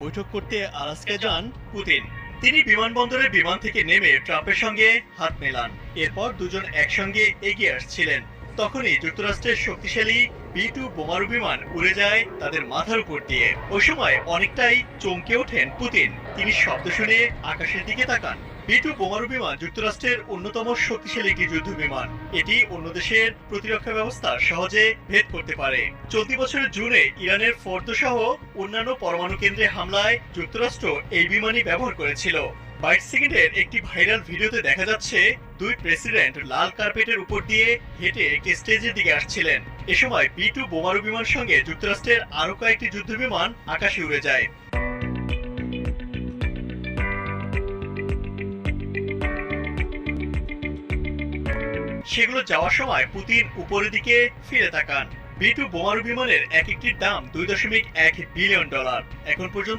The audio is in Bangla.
বৈঠক করতে আলাস্কায় যান পুতিন। তিনি বিমানবন্দরে বিমান থেকে নেমে ট্রাম্পের সঙ্গে হাত মেলান। এরপর দুজন একসঙ্গে এগিয়ে আসছিলেন। তখনই যুক্তরাষ্ট্রের শক্তিশালী B-2 বোমারু বিমান উড়ে যায় তাদের মাথার উপর দিয়ে। ওই সময় অনেকটাই চমকে ওঠেন পুতিন। তিনি শব্দ শুনে আকাশের দিকে তাকান। B-2 বোমারু বিমান যুক্তরাষ্ট্রের অন্যতম শক্তিশালী একটি যুদ্ধ বিমান। এটি অন্য দেশের প্রতিরক্ষা ব্যবস্থা সহজে ভেদ করতে পারে। চলতি বছরের জুনে ইরানের ফোর্দো সহ অন্যান্য পরমাণু কেন্দ্রে হামলায় যুক্তরাষ্ট্র এই বিমানই ব্যবহার করেছিল। 22 সেকেন্ডের একটি ভাইরাল ভিডিওতে দেখা যাচ্ছে দুই প্রেসিডেন্ট লাল কার্পেটের উপর দিয়ে হেঁটে একটি স্টেজের দিকে আসছিলেন। এ সময় B-2 বোমারু বিমান সঙ্গে যুক্তরাষ্ট্রের আরো কয়েকটি যুদ্ধ বিমান আকাশে উড়ে যায়। সেগুলো যাওয়ার সময় পুতিন উপরের দিকে ফিরে তাকান। B-2 বোমারু বিমানের এক একটির দাম $2.1 বিলিয়ন। এখন পর্যন্ত